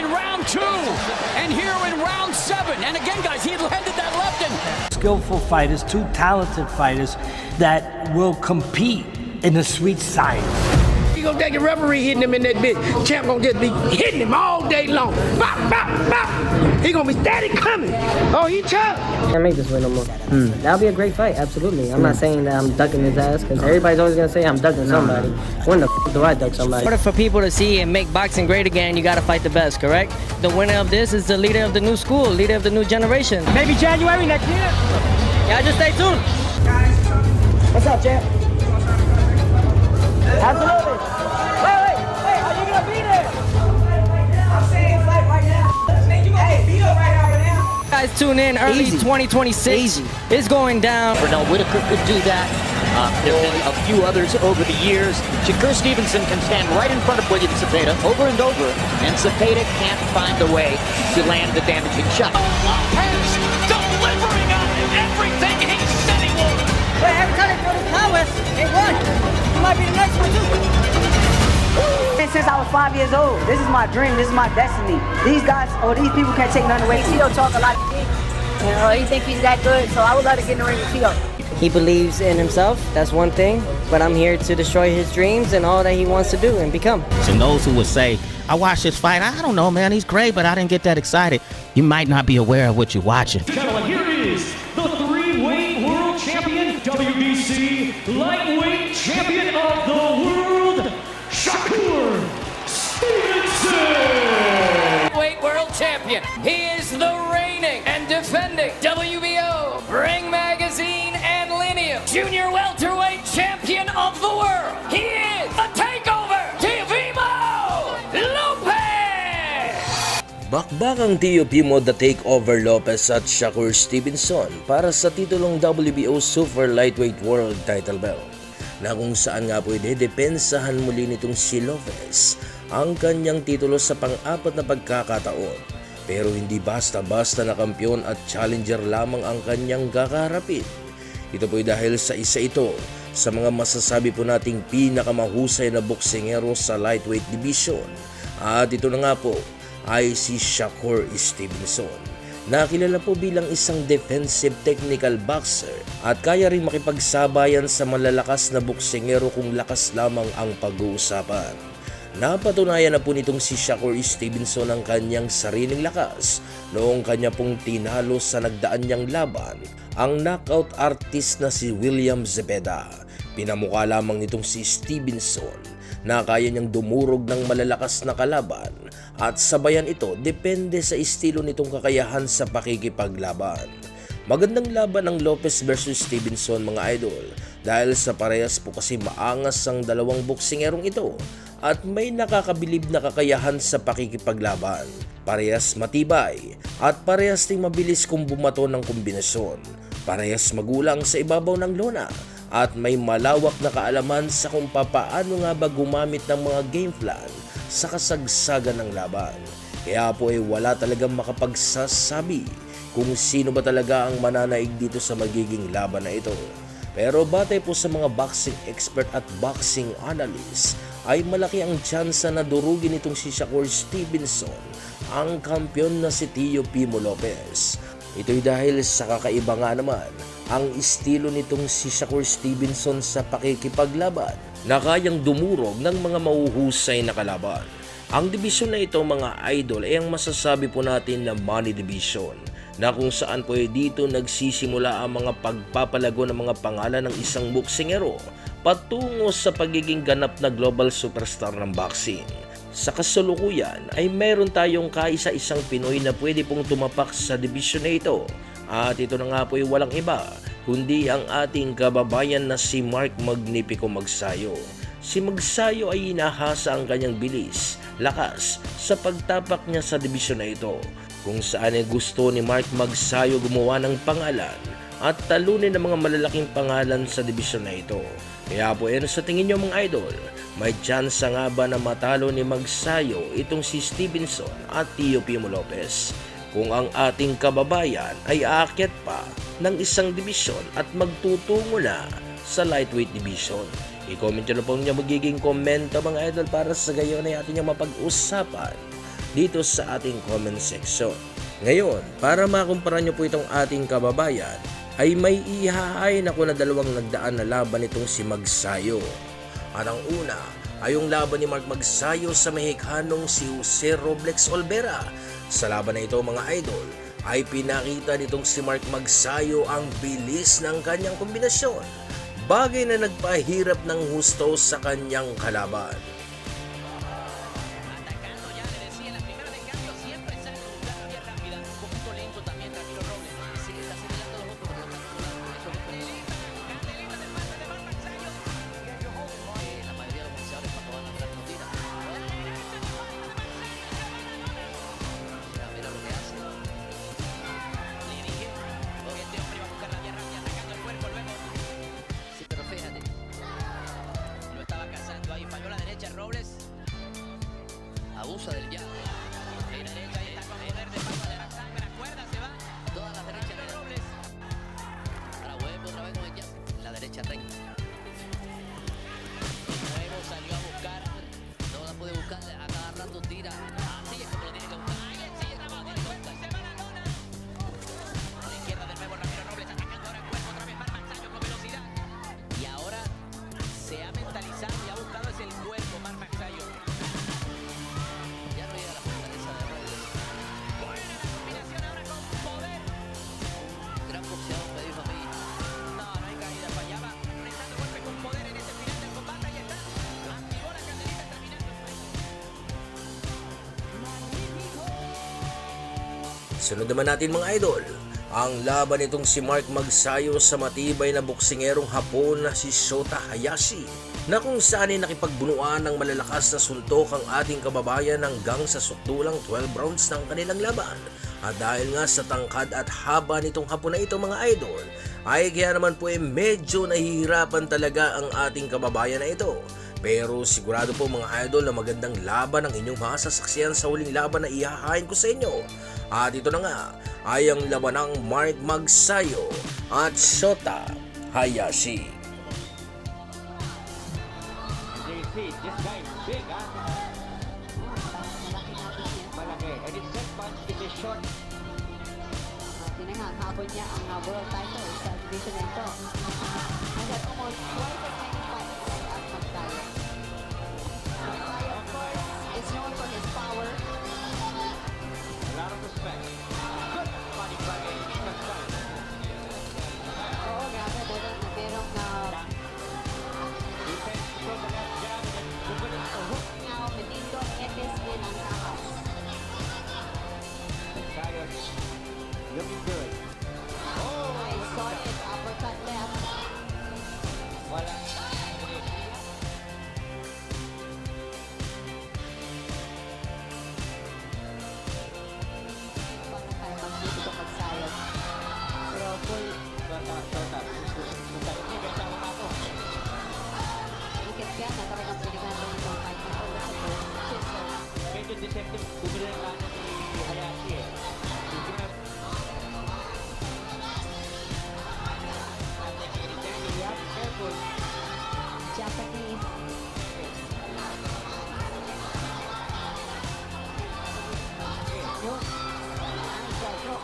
in round 2, and here in round 7. And again, guys, he landed that left and skillful fighters, two talented fighters that will compete in the sweet science. He gonna take a referee hitting him in that bitch. Champ gonna just be hitting him all day long. Bop, bop, bop. He gonna be steady coming. Oh, he tough. Can't make this win no more. That'll be a great fight, absolutely. I'm not saying that I'm ducking his ass, because everybody's always gonna say I'm ducking somebody. When the f do I duck somebody? In order for people to see and make boxing great again, you gotta fight the best, correct? The winner of this is the leader of the new school, leader of the new generation. Maybe January next year. Y'all just stay tuned. What's up, champ? Absolutely. Wait, are you gonna be there? I'm saying fight right now. Hey, beat up right now. Guys, tune in early 2026. It's going down. Pernell Whitaker could do that. There have been a few others over the years. Shakur Stevenson can stand right in front of William Zepeda over and over, and Zepeda can't find a way to land the damaging shot. Lopez delivering on everything he said he would. But every time they throw the power, they won. It might be the next one, too. Since I was 5 years old, this is my dream, this is my destiny. These guys, or these people can't take nothing away. Tito talk a lot. You know, he think he's that good, so I would love to get in the ring with Tito. He believes in himself, that's one thing, but I'm here to destroy his dreams and all that he wants to do and become. And those who would say, I watched this fight, I don't know, man, he's great, but I didn't get that excited. You might not be aware of what you're watching. Gentlemen, here is the three-weight world champion, WBC lightweight champion of the world, Shakur Stevenson! Weight world champion. He is the reigning and defending WBO, Ring Magazine, and Lineal Junior Welterweight Champion of the world. He is a takeover, Teofimo Lopez! Bakbakang Teofimo The Takeover Lopez at Shakur Stevenson para sa titulong WBO Super Lightweight World Title Belt, na kung saan nga po idedepensahan muli nitong si Lopez ang kanyang titulo sa pang-apat na pagkakataon. Pero hindi basta-basta na kampiyon at challenger lamang ang kanyang kakaharapin. Ito po'y dahil sa isa ito sa mga masasabi po nating pinakamahusay na boksingero sa lightweight division. At ito na nga po ay si Shakur Stevenson. Nakilala po bilang isang defensive technical boxer at kaya rin makipagsabayan sa malalakas na boksingero kung lakas lamang ang pag-uusapan. Napatunayan na po nitong si Shakur Stevenson ang kanyang sariling lakas noong kanya pong tinalo sa nagdaan niyang laban ang knockout artist na si William Zepeda. Pinamukha lamang nitong si Stevenson na kaya niyang dumurog ng malalakas na kalaban at sabayan ito depende sa estilo nitong kakayahan sa pakikipaglaban. Magandang laban ng Lopez versus Stevenson mga idol dahil sa parehas po kasi maangas ang dalawang boksingerong ito at may nakakabilib na kakayahan sa pakikipaglaban. Parehas matibay at parehas ding mabilis kung bumato ng kombinasyon. Parehas magulang sa ibabaw ng lona at may malawak na kaalaman sa kung papaano nga ba gumamit ng mga game plan sa kasagsagan ng laban. Kaya po ay wala talagang makapagsasabi kung sino ba talaga ang mananaig dito sa magiging laban na ito. Pero batay po sa mga boxing expert at boxing analyst ay malaki ang tsansa na durugin itong si Shakur Stevenson ang kampiyon na si Teofimo Lopez. Ito'y dahil sa kakaiba nga naman ang estilo nitong si Shakur Stevenson sa pakikipaglaban na kayang dumurog ng mga mahuhusay na kalaban. Ang division na ito mga idol ay ang masasabi po natin na money division, na kung saan po dito nagsisimula ang mga pagpapalago ng mga pangalan ng isang boksingero patungo sa pagiging ganap na global superstar ng boxing. Sa kasalukuyan ay mayroon tayong kaisa-isang Pinoy na pwede pong tumapak sa division na ito. At ito na nga po ay walang iba kundi ang ating kababayan na si Mark Magnifico Magsayo. Si Magsayo ay inahasa ang kanyang bilis, lakas sa pagtapak niya sa division na ito, kung saan ay gusto ni Mark Magsayo gumawa ng pangalan at talunin ng mga malalaking pangalan sa division na ito. Kaya po sa tingin nyo mga idol, may tsansa nga ba na matalo ni Magsayo itong si Stevenson at Teofimo Lopez kung ang ating kababayan ay aakyat pa ng isang division at magtutungo na sa lightweight division? I-comment nyo na po niya magiging komento mga idol para sa gayon ay atin niyang mapag-usapan dito sa ating comment section. Ngayon, para makumpara nyo po itong ating kababayan, ay may ihahain ako na dalawang nagdaan na laban nitong si Magsayo. At ang una ay yung laban ni Mark Magsayo sa Mexicanong si Jose Robles Olvera. Sa laban na ito mga idol, ay pinakita nitong si Mark Magsayo ang bilis ng kanyang kombinasyon, bagay na nagpahirap ng husto sa kanyang kalaban. Abusa del llave. En la derecha ahí está con poder de paso de la sangre. La cuerda se va. Todas las derechas de Robles. Ahora vuelve otra vez con el llave. La derecha recta. De nuevo salió a buscar. No la puede buscar. A cada rato tira. Así es como lo tiene que buscar. Ahí sí es como lo tiene que buscar. Se va la lona. A la izquierda de nuevo Ramiro Robles. Atacando ahora el cuerpo. Otra vez Marc Magsayo con velocidad. Y ahora se ha mentalizado y ha buscado es el cuerpo Marc Magsayo. Sunod naman natin mga idol, ang laban nitong si Mark Magsayo sa matibay na boksingerong Hapon na si Shota Hayashi, na kung saan ay nakipagbunuan ng malalakas na suntok ang ating kababayan hanggang sa sukdulang 12 rounds ng kanilang laban. At dahil nga sa tangkad at haba nitong Hapon na ito mga idol, ay kaya naman po medyo nahihirapan talaga ang ating kababayan na ito. Pero sigurado po mga idol na magandang laban ang inyong masasaksihan sa huling laban na ihahain ko sa inyo. At ito na nga ay ang laban ng Mark Magsayo at Shota Hayashi. This guy is big, ha? Malaki. And his set punch is short. Tinanghabol niya ang world title sa division na ito. And that almost twice as many fights as Magsayo. Magsayo, of course, is known for his power. A lot of respect. Good body fighting. Oo, grabe. Merong defense from the left jab and then opening the hook. now, matindot, etis din ang takas. Magsayo looking good. Nice, solid uppercut left. Wala. Magsayo. Pero full ikat ka na talagang pinigano ng fight na ito sa chisel. Medyo deceptive. Bumili ng kanan ni Hayashi eh. Careful. Japanese. Yun. Nice right hook.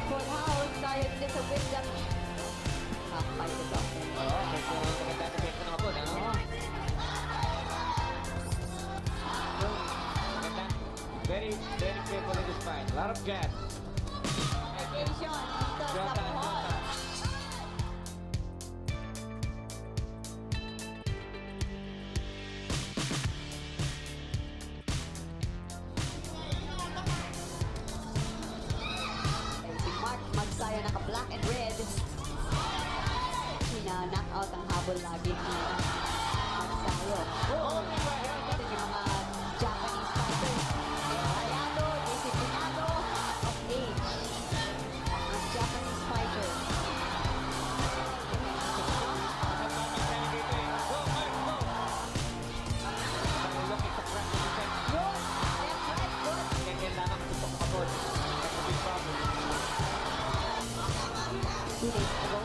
Full house. Tayo din sa wisdom. Fight ito. Oo, medyo maganda-defense na ako, ano? Very, very careful in this fight. A lot of gas. Shota. Si Mark Magsayo naka-black and red. Knock out ang habol lagi ni Magsayo. Ito yung mga Japanese fighters. Ayado, disiplinado, of age. Ang Japanese fighter. Two days ago.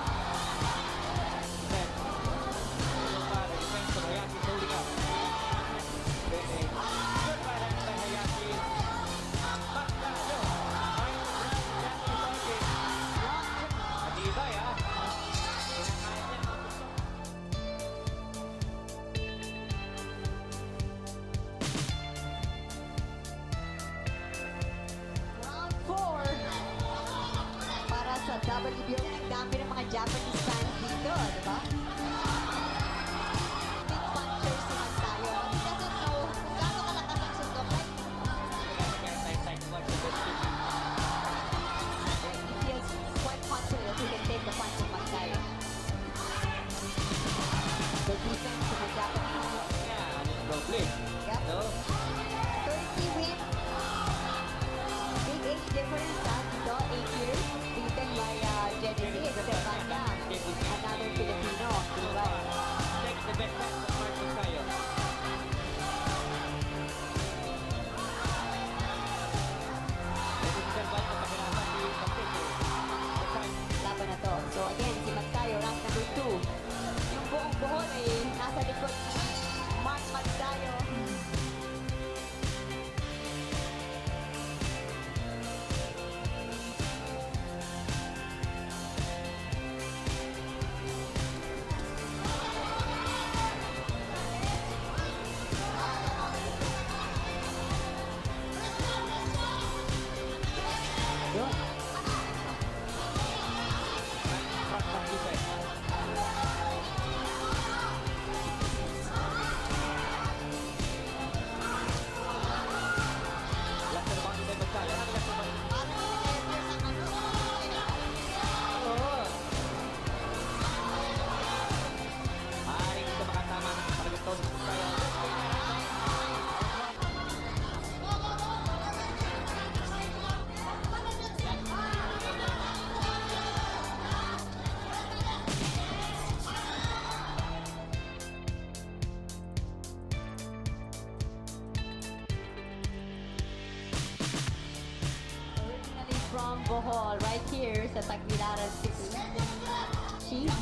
Bohol right here sa Tagbilaran City.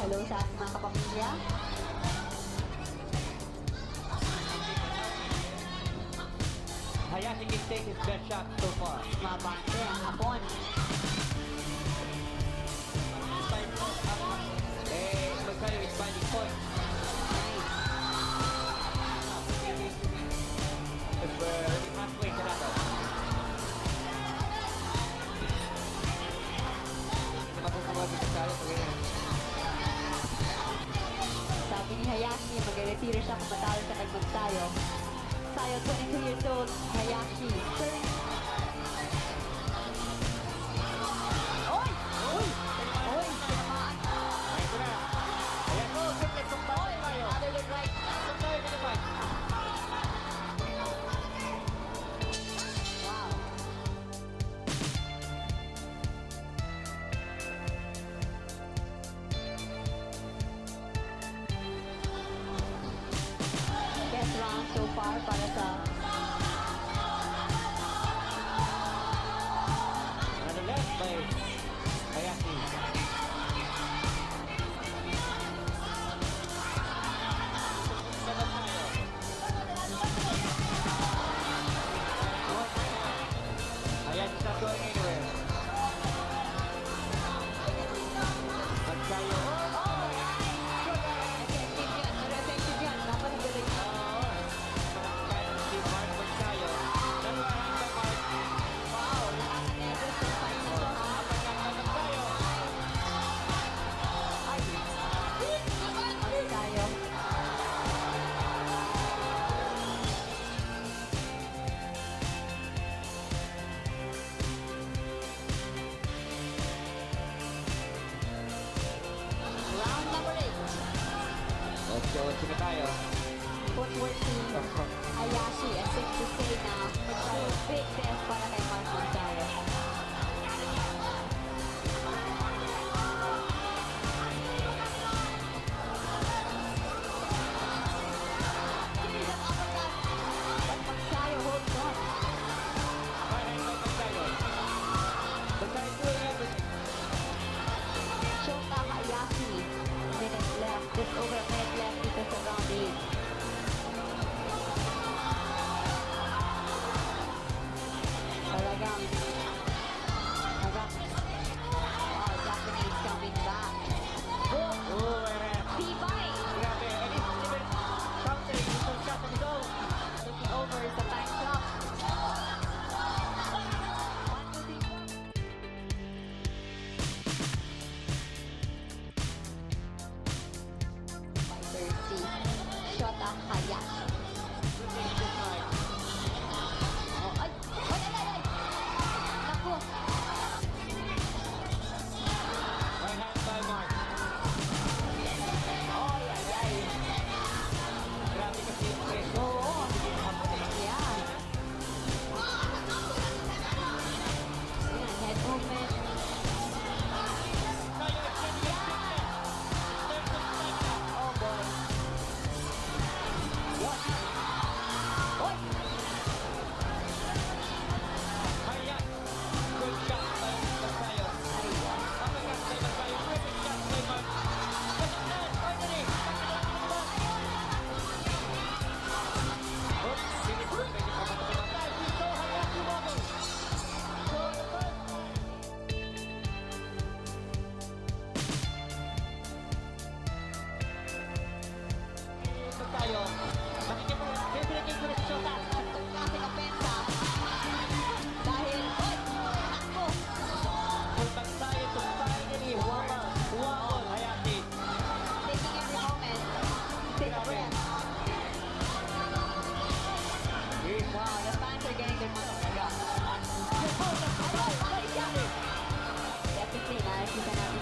Hello sa ating mga kapamilya. Hayashi can take his best shot so far. Mabante ang hapon. Magkayo is finding points. Halfway ka na daw. Hindi mapapagod sa tayo pag ganyan. Sabi ni Hayashi, mag-retiro siya kung matalo siya kay Magsayo. Sayo, 22 years old, Hayashi. Oy! Oy! Oy! Tinamaan. Ayan mo, simple, tumpaw tayo. Another leg right. Tumpaw tayo, pinapay. Wow. Best round so far para sa Ano left by Hayashi. Hayashi not going anywhere. Magkayo. effective yan. Pero effective yan. Dapat ang galing. Si Mark Magkayo. Nagparang by Mark. Wow. Nakaka-nervous yung fight na to, ha? Magkayo. Tayo. Round number 8. Let's go tayo. Footwork team. Hayashi, as safe to say na magkaroon big test para kay Mark Magsayo. Series of uppercuts, but Magsayo holds on. Magkayo doing everything. Shota Hayashi, minutes left, just over a minute left dito sa round 8. Talagang wow, Japanese coming back. Oh, Tibay! grabe. And he's even countering with some shot on his own. Looking over sa time clock. 5:30. Shota Hayashi. Oh, ay! Ay, ay, ay, ay! Naku! Right hand by Mark. Ay, ay, ay! Grabe kasi yung press. Oo! Yan! Yan, head movement. Oh boy! Oy! Hayan. Good shot by Magkayo. Uppercut by Magkayo. Perfect shot by Mark. Finally. Oops, finish perfect. Guys, we saw Hayashi wobble. So the first. Magkayo. Makikinig ko rin si Shota. Klaseng opensa. Dahil, oy! Takbo! For Magkayo to finally wobble Hayashi. Taking every moment. Take a breath. Wow, the fans are getting their money back. Definitely, nakikita natin